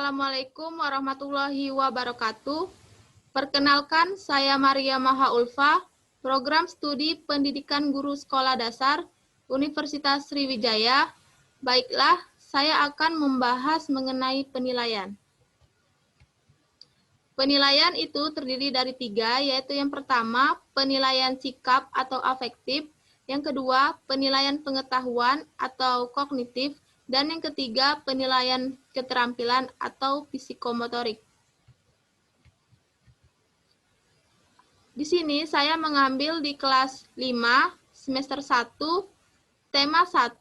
Assalamualaikum warahmatullahi wabarakatuh. Perkenalkan, saya Maria Mahaulfa, Program Studi Pendidikan Guru Sekolah Dasar, Universitas Sriwijaya. Baiklah, saya akan membahas mengenai penilaian. Penilaian itu terdiri dari 3, yaitu yang pertama, penilaian sikap atau afektif, yang kedua, penilaian pengetahuan atau kognitif, dan yang ketiga, penilaian keterampilan atau psikomotorik. Di sini saya mengambil di kelas 5, semester 1, tema 1,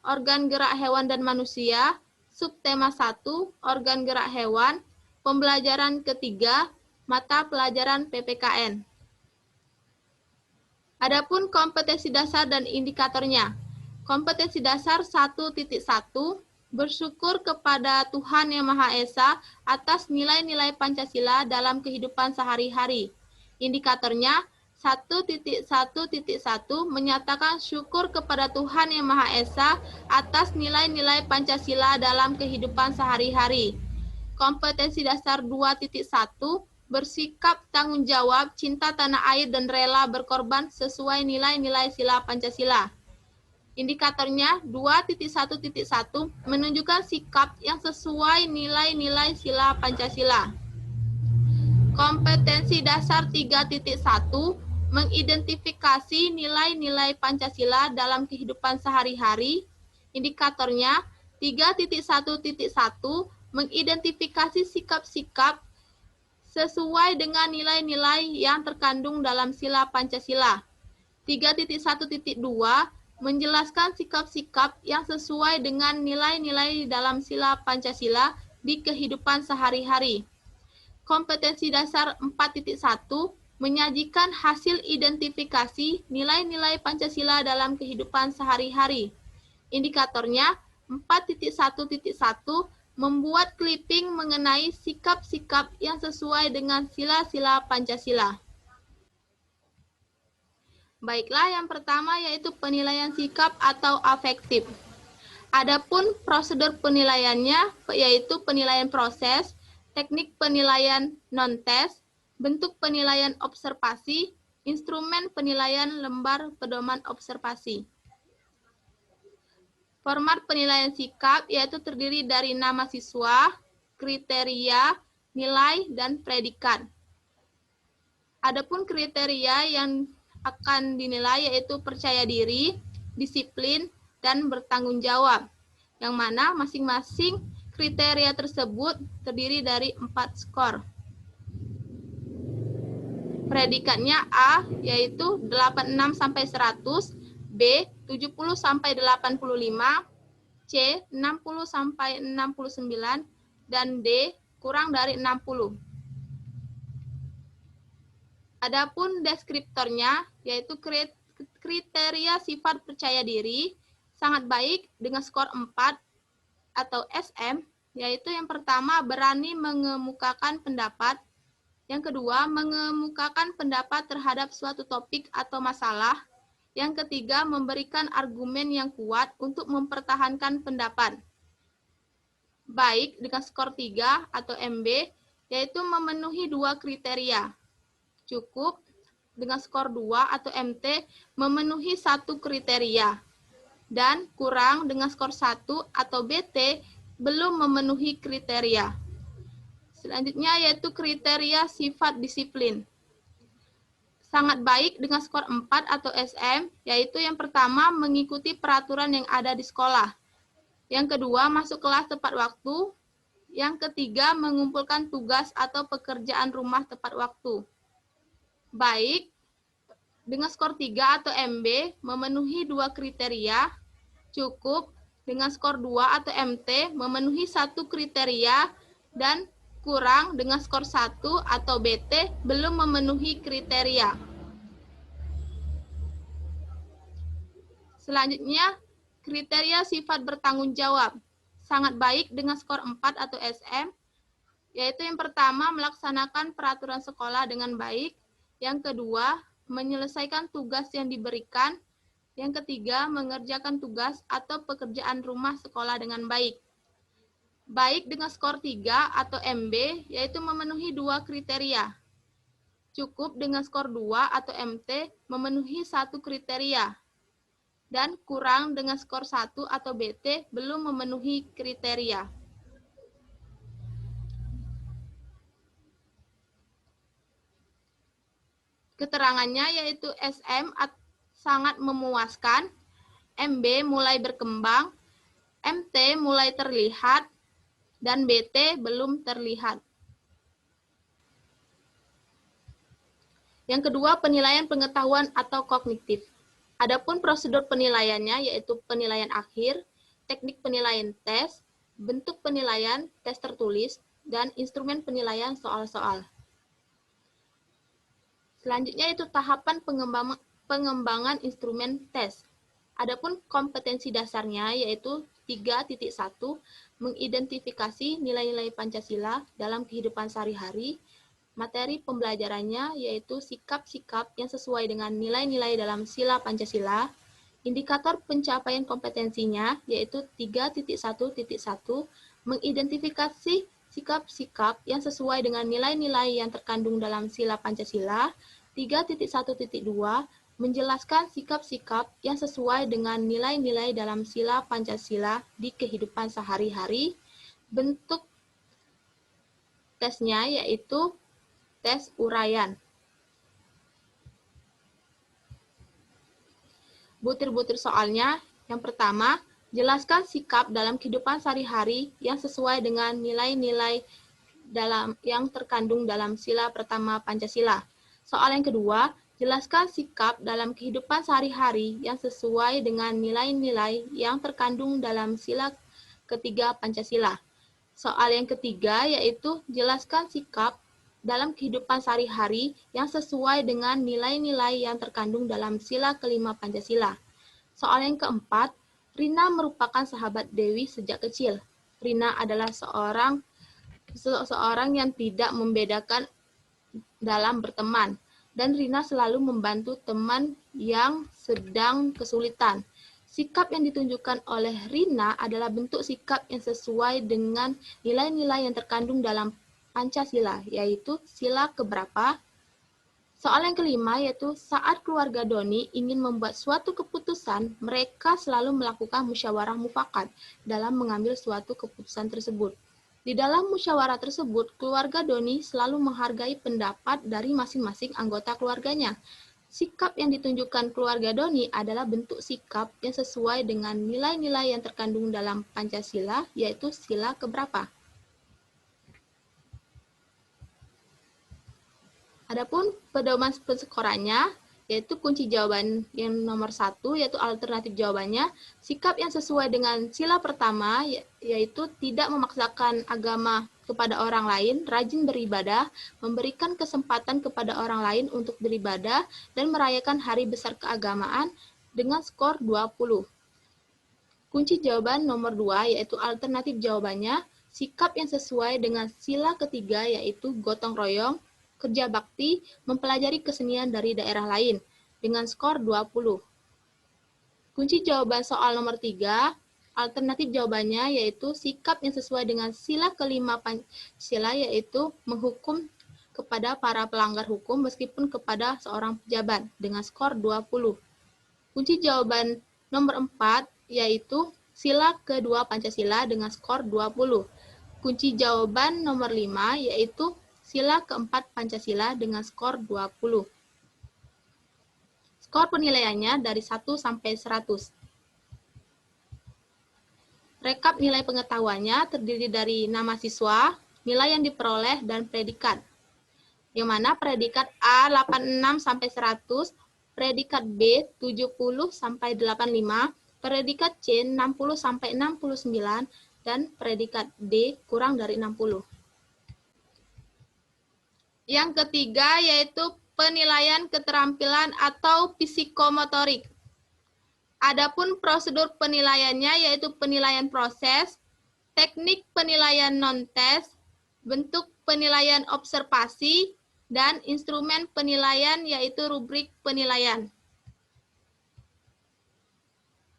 organ gerak hewan dan manusia, subtema 1, organ gerak hewan, pembelajaran ketiga, mata pelajaran PPKN. Adapun kompetensi dasar dan indikatornya. Kompetensi dasar 1.1, bersyukur kepada Tuhan Yang Maha Esa atas nilai-nilai Pancasila dalam kehidupan sehari-hari. Indikatornya 1.1.1 menyatakan syukur kepada Tuhan Yang Maha Esa atas nilai-nilai Pancasila dalam kehidupan sehari-hari. Kompetensi dasar 2.1, bersikap tanggung jawab, cinta tanah air, dan rela berkorban sesuai nilai-nilai sila Pancasila. Indikatornya 2.1.1 menunjukkan sikap yang sesuai nilai-nilai sila Pancasila. Kompetensi dasar 3.1 mengidentifikasi nilai-nilai Pancasila dalam kehidupan sehari-hari. Indikatornya 3.1.1 mengidentifikasi sikap-sikap sesuai dengan nilai-nilai yang terkandung dalam sila Pancasila. 3.1.2 menjelaskan sikap-sikap yang sesuai dengan nilai-nilai dalam sila Pancasila di kehidupan sehari-hari. Kompetensi dasar 4.1 menyajikan hasil identifikasi nilai-nilai Pancasila dalam kehidupan sehari-hari. Indikatornya 4.1.1 membuat clipping mengenai sikap-sikap yang sesuai dengan sila-sila Pancasila. Baiklah, yang pertama yaitu penilaian sikap atau afektif. Adapun prosedur penilaiannya yaitu penilaian proses, teknik penilaian non-tes, bentuk penilaian observasi, instrumen penilaian lembar pedoman observasi. Format penilaian sikap yaitu terdiri dari nama siswa, kriteria, nilai, dan predikat. Adapun kriteria yang akan dinilai yaitu percaya diri, disiplin, dan bertanggung jawab, yang mana masing-masing kriteria tersebut terdiri dari 4 skor. Predikatnya A yaitu 86-100, B 70-85, C 60-69, dan D kurang dari 60. Adapun deskriptornya yaitu kriteria sifat percaya diri sangat baik dengan skor 4 atau SM, yaitu yang pertama berani mengemukakan pendapat, yang kedua mengemukakan pendapat terhadap suatu topik atau masalah, yang ketiga memberikan argumen yang kuat untuk mempertahankan pendapat. Baik dengan skor 3 atau MB, yaitu memenuhi 2 kriteria. Cukup dengan skor 2 atau MT memenuhi 1 kriteria, dan kurang dengan skor 1 atau BT belum memenuhi kriteria. Selanjutnya yaitu kriteria sifat disiplin. Sangat baik dengan skor 4 atau SM, yaitu yang pertama mengikuti peraturan yang ada di sekolah, yang kedua masuk kelas tepat waktu, yang ketiga mengumpulkan tugas atau pekerjaan rumah tepat waktu. Baik dengan skor 3 atau MB memenuhi 2 kriteria, cukup dengan skor 2 atau MT memenuhi 1 kriteria, dan kurang dengan skor 1 atau BT belum memenuhi kriteria. Selanjutnya, kriteria sifat bertanggung jawab. Sangat baik dengan skor 4 atau SM, yaitu yang pertama melaksanakan peraturan sekolah dengan baik, yang kedua menyelesaikan tugas yang diberikan, yang ketiga mengerjakan tugas atau pekerjaan rumah sekolah dengan baik. baik dengan skor 3 atau MB, yaitu memenuhi 2 kriteria. Cukup dengan skor 2 atau MT memenuhi 1 kriteria. Dan kurang dengan skor 1 atau BT belum memenuhi kriteria. Keterangannya yaitu SM sangat memuaskan, MB mulai berkembang, MT mulai terlihat, dan BT belum terlihat. Yang kedua, penilaian pengetahuan atau kognitif. Adapun prosedur penilaiannya yaitu penilaian akhir, teknik penilaian tes, bentuk penilaian tes tertulis, dan instrumen penilaian soal-soal. Selanjutnya itu tahapan pengembangan instrumen tes. Adapun kompetensi dasarnya yaitu 3.1 mengidentifikasi nilai-nilai Pancasila dalam kehidupan sehari-hari. Materi pembelajarannya yaitu sikap-sikap yang sesuai dengan nilai-nilai dalam sila Pancasila. Indikator pencapaian kompetensinya yaitu 3.1.1 mengidentifikasi sikap-sikap yang sesuai dengan nilai-nilai yang terkandung dalam sila Pancasila. 3.1.2 menjelaskan sikap-sikap yang sesuai dengan nilai-nilai dalam sila Pancasila di kehidupan sehari-hari. Bentuk tesnya yaitu tes uraian. Butir-butir soalnya, yang pertama, jelaskan sikap dalam kehidupan sehari-hari yang sesuai dengan nilai-nilai yang terkandung dalam sila pertama Pancasila. Soal yang kedua, jelaskan sikap dalam kehidupan sehari-hari yang sesuai dengan nilai-nilai yang terkandung dalam sila ketiga Pancasila. Soal yang ketiga yaitu jelaskan sikap dalam kehidupan sehari-hari yang sesuai dengan nilai-nilai yang terkandung dalam sila kelima Pancasila. Soal yang keempat, Rina merupakan sahabat Dewi sejak kecil. Rina adalah seorang yang tidak membedakan dalam berteman, dan Rina selalu membantu teman yang sedang kesulitan. Sikap yang ditunjukkan oleh Rina adalah bentuk sikap yang sesuai dengan nilai-nilai yang terkandung dalam Pancasila, yaitu sila keberapa. Soal yang kelima yaitu saat keluarga Doni ingin membuat suatu keputusan, mereka selalu melakukan musyawarah mufakat dalam mengambil suatu keputusan tersebut. Di dalam musyawarah tersebut, keluarga Doni selalu menghargai pendapat dari masing-masing anggota keluarganya. Sikap yang ditunjukkan keluarga Doni adalah bentuk sikap yang sesuai dengan nilai-nilai yang terkandung dalam Pancasila, yaitu sila keberapa. Adapun pedoman penskorannya, yaitu kunci jawaban yang nomor 1, yaitu alternatif jawabannya, sikap yang sesuai dengan sila pertama, yaitu tidak memaksakan agama kepada orang lain, rajin beribadah, memberikan kesempatan kepada orang lain untuk beribadah, dan merayakan hari besar keagamaan dengan skor 20. Kunci jawaban nomor 2, yaitu alternatif jawabannya, sikap yang sesuai dengan sila ketiga, yaitu gotong royong, kerja bakti, mempelajari kesenian dari daerah lain, dengan skor 20. Kunci jawaban soal nomor 3, alternatif jawabannya yaitu sikap yang sesuai dengan sila kelima Pancasila, yaitu menghukum kepada para pelanggar hukum meskipun kepada seorang pejabat, dengan skor 20. Kunci jawaban nomor 4, yaitu sila kedua Pancasila dengan skor 20. Kunci jawaban nomor 5, yaitu sila keempat Pancasila dengan skor 20. Skor penilaiannya dari 1 sampai 100. Rekap nilai pengetahuannya terdiri dari nama siswa, nilai yang diperoleh, dan predikat. Yang mana predikat A 86 sampai 100, predikat B 70 sampai 85, predikat C 60 sampai 69, dan predikat D kurang dari 60. Yang ketiga yaitu penilaian keterampilan atau psikomotorik. Adapun prosedur penilaiannya yaitu penilaian proses, teknik penilaian non-tes, bentuk penilaian observasi, dan instrumen penilaian yaitu rubrik penilaian.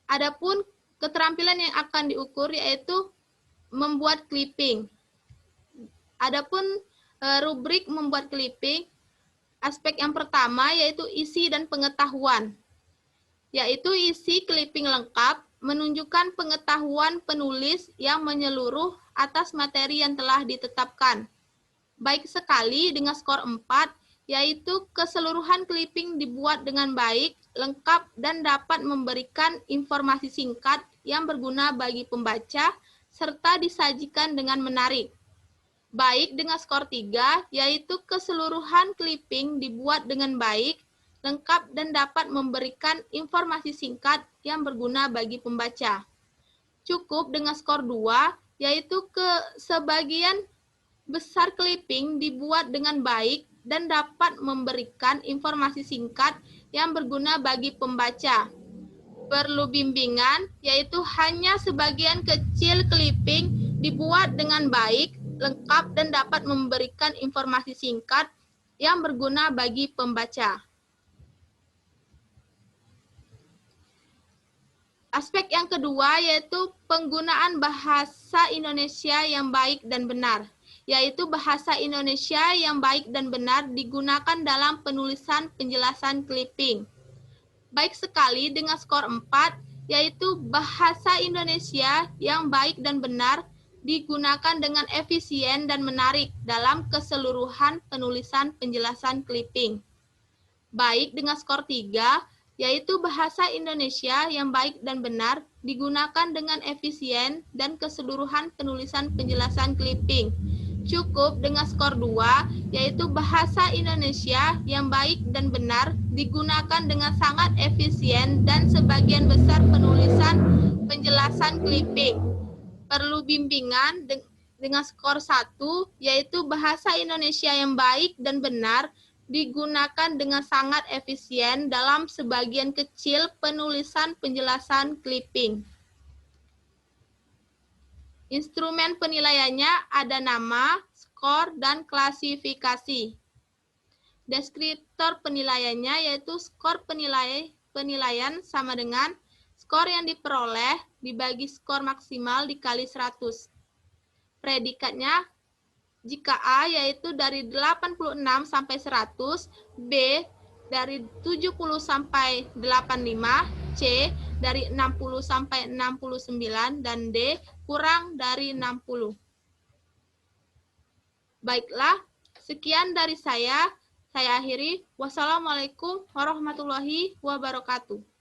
Adapun keterampilan yang akan diukur yaitu membuat clipping. Adapun rubrik membuat clipping, aspek yang pertama yaitu isi dan pengetahuan, yaitu isi clipping lengkap menunjukkan pengetahuan penulis yang menyeluruh atas materi yang telah ditetapkan. Baik sekali dengan skor 4, yaitu keseluruhan clipping dibuat dengan baik, lengkap, dan dapat memberikan informasi singkat yang berguna bagi pembaca, serta disajikan dengan menarik. Baik dengan skor 3, yaitu keseluruhan clipping dibuat dengan baik, lengkap, dan dapat memberikan informasi singkat yang berguna bagi pembaca. Cukup dengan skor 2, yaitu sebagian besar clipping dibuat dengan baik dan dapat memberikan informasi singkat yang berguna bagi pembaca. Perlu bimbingan, yaitu hanya sebagian kecil clipping dibuat dengan baik, lengkap, dan dapat memberikan informasi singkat yang berguna bagi pembaca. Aspek yang kedua yaitu penggunaan bahasa Indonesia yang baik dan benar, yaitu bahasa Indonesia yang baik dan benar digunakan dalam penulisan penjelasan clipping. Baik sekali dengan skor 4, yaitu bahasa Indonesia yang baik dan benar digunakan dengan efisien dan menarik dalam keseluruhan penulisan penjelasan clipping. Baik dengan skor 3, yaitu bahasa Indonesia yang baik dan benar digunakan dengan efisien dan keseluruhan penulisan penjelasan clipping. Cukup dengan skor 2, yaitu bahasa Indonesia yang baik dan benar digunakan dengan sangat efisien dan sebagian besar penulisan penjelasan clipping. Perlu bimbingan dengan skor 1, yaitu bahasa Indonesia yang baik dan benar digunakan dengan sangat efisien dalam sebagian kecil penulisan penjelasan clipping. Instrumen penilaiannya ada nama, skor, dan klasifikasi. Deskriptor penilaiannya yaitu skor penilaian sama dengan skor yang diperoleh dibagi skor maksimal dikali 100. Predikatnya, jika A yaitu dari 86 sampai 100, B dari 70 sampai 85, C dari 60 sampai 69, dan D kurang dari 60. Baiklah, sekian dari saya. Saya akhiri. Wassalamualaikum warahmatullahi wabarakatuh.